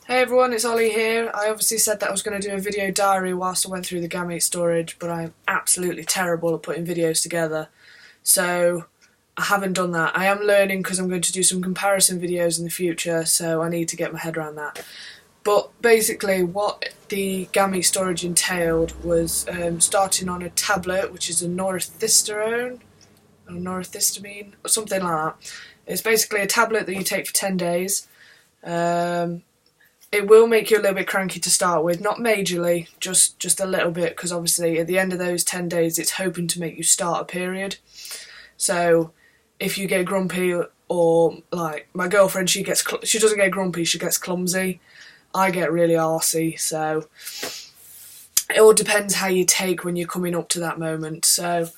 Hey everyone, it's Ollie here. I obviously said that I was going to do a video diary whilst I went through the Gamete storage, but I'm absolutely terrible at putting videos together, so I haven't done that. I am learning because I'm going to do some comparison videos in the future, so I need to get my head around that. But basically what the Gamete storage entailed was starting on a tablet, which is a norethisterone, or norethistamine, or something like that. It's basically a tablet that you take for 10 days. It will make you a little bit cranky to start with, not majorly, just a little bit, because obviously at the end of those 10 days it's hoping to make you start a period. So if you get grumpy, or like my girlfriend, she doesn't get grumpy, she gets clumsy. I get really arsey, so it all depends how you take when you're coming up to that moment. So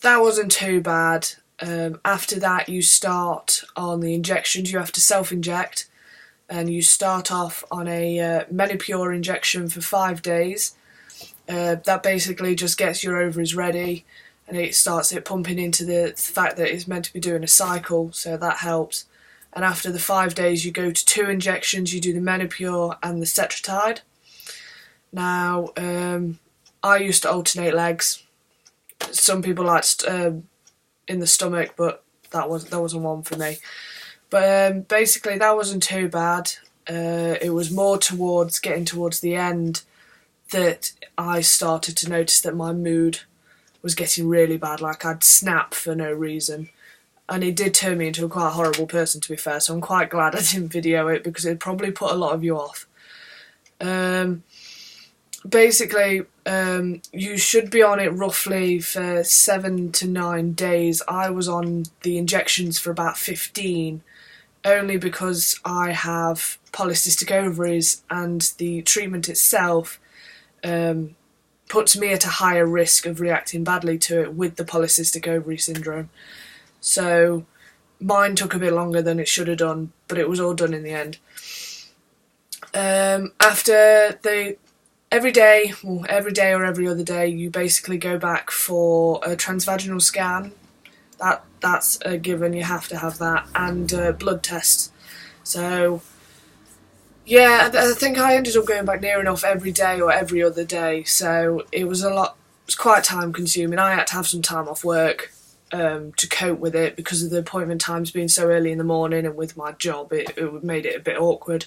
that wasn't too bad. After that you start on the injections. You have to self-inject. And you start off on a Menopure injection for 5 days. That basically just gets your ovaries ready, and it starts it pumping into the fact that it's meant to be doing a cycle, so that helps. And after the 5 days you go to 2 injections. You do the Menopure and the Cetrotide. Now, I used to alternate legs. Some people liked in the stomach, but that wasn't one for me. But basically that wasn't too bad. It was more towards getting towards the end that I started to notice that my mood was getting really bad, like I'd snap for no reason. And it did turn me into a quite horrible person, to be fair, so I'm quite glad I didn't video it, because it'd probably put a lot of you off. Basically, you should be on it roughly for 7 to 9 days. I was on the injections for about 15, only because I have polycystic ovaries, and the treatment itself puts me at a higher risk of reacting badly to it with the polycystic ovary syndrome. So mine took a bit longer than it should have done, but it was all done in the end. Every day or every other day, you basically go back for a transvaginal scan. That's a given, you have to have that, and blood tests. So yeah, I think I ended up going back near enough every day or every other day, so it was quite time consuming. I had to have some time off work to cope with it, because of the appointment times being so early in the morning, and with my job it made it a bit awkward.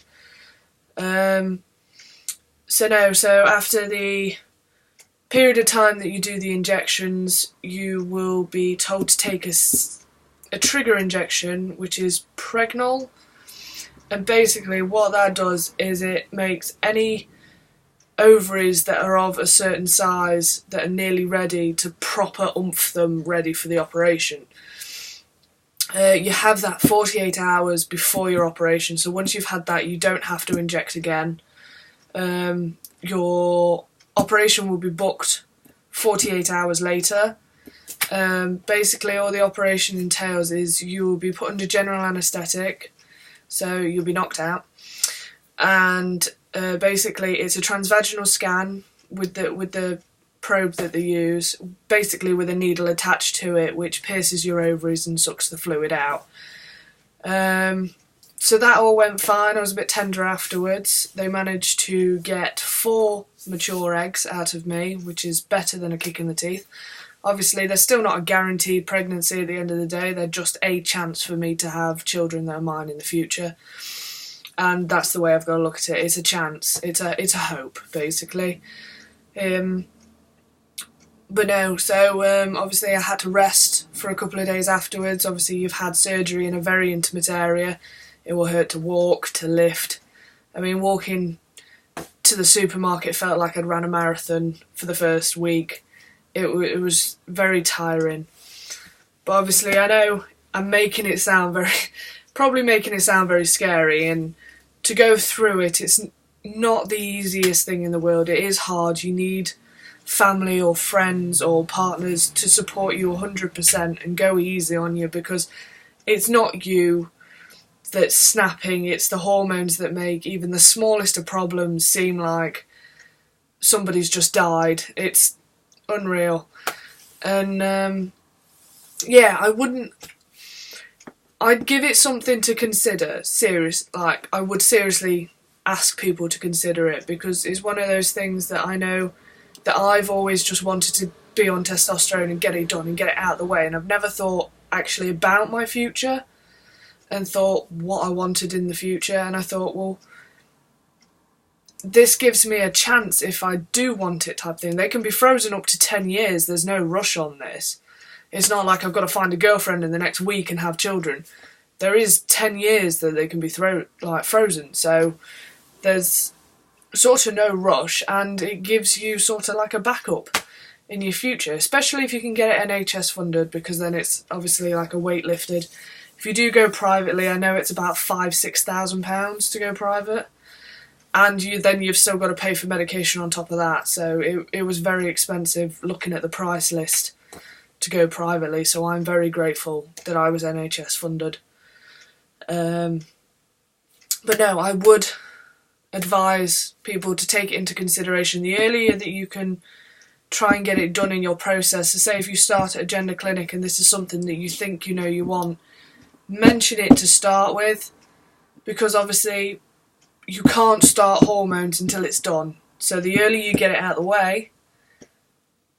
So after the period of time that you do the injections, you will be told to take a trigger injection, which is Pregnol. And basically what that does is it makes any ovaries that are of a certain size that are nearly ready to proper oomph them ready for the operation. You have that 48 hours before your operation, so once you've had that you don't have to inject again. Your operation will be booked 48 hours later. Basically all the operation entails is you will be put under general anaesthetic, so you'll be knocked out, and basically it's a transvaginal scan with the probe that they use, basically with a needle attached to it which pierces your ovaries and sucks the fluid out. So that all went fine. I was a bit tender afterwards. They managed to get 4 mature eggs out of me, which is better than a kick in the teeth. Obviously, they're still not a guaranteed pregnancy at the end of the day. They're just a chance for me to have children that are mine in the future. And that's the way I've got to look at it. It's a chance. It's a hope, basically. But no, so obviously I had to rest for a couple of days afterwards. Obviously, you've had surgery in a very intimate area. It will hurt to walk, to lift. I mean, walking to the supermarket felt like I'd ran a marathon for the first week. It was very tiring. But obviously I know I'm probably making it sound very scary, and to go through it, it's not the easiest thing in the world. It is hard. You need family or friends or partners to support you 100% and go easy on you, because it's not you that's snapping, it's the hormones that make even the smallest of problems seem like somebody's just died. It's unreal. And yeah, I'd give it something to consider. I would seriously ask people to consider it, because it's one of those things that I know that I've always just wanted to be on testosterone and get it done and get it out of the way, and I've never thought actually about my future and thought what I wanted in the future. And I thought, well, this gives me a chance if I do want it, type thing. They can be frozen up to 10 years, there's no rush on this. It's not like I've got to find a girlfriend in the next week and have children. There is 10 years that they can be frozen, so there's sort of no rush, and it gives you sort of like a backup in your future, especially if you can get it NHS funded, because then it's obviously like a weight lifted. If you do go privately, I know it's about £5,000-6,000 to go private, and you've still got to pay for medication on top of that, so it was very expensive looking at the price list to go privately, so I'm very grateful that I was NHS funded. But no, I would advise people to take it into consideration. The earlier that you can try and get it done in your process, so say if you start at a gender clinic and this is something that you think you want, mention it to start with, because obviously you can't start hormones until it's done. So the earlier you get it out of the way,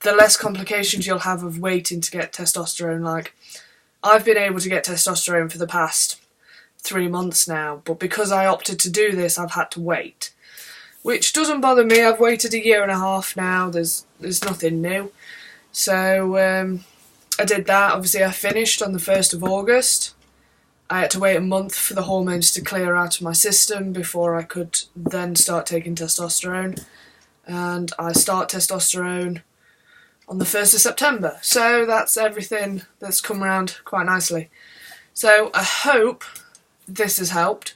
the less complications you'll have of waiting to get testosterone. Like, I've been able to get testosterone for the past 3 months now, but because I opted to do this, I've had to wait, which doesn't bother me. I've waited 1.5 years now. There's nothing new. So I did that. Obviously I finished on the 1st of August. I had to wait a month for the hormones to clear out of my system before I could then start taking testosterone, and I start testosterone on the 1st of September. So that's everything that's come around quite nicely. So I hope this has helped.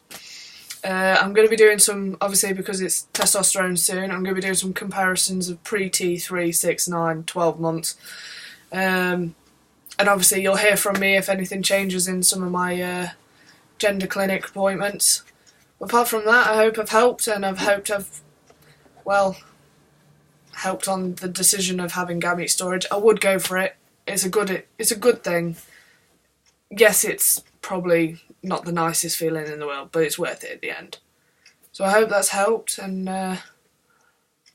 I'm going to be doing some, obviously because it's testosterone soon, I'm going to be doing some comparisons of pre-T3, 6, 9, 12 months. And obviously you'll hear from me if anything changes in some of my gender clinic appointments. Apart from that, I hope I've helped, and I've hoped I've, helped on the decision of having gamete storage. I would go for it. It's a good thing. Yes, it's probably not the nicest feeling in the world, but it's worth it at the end. So I hope that's helped, and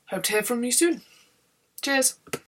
hope to hear from you soon. Cheers.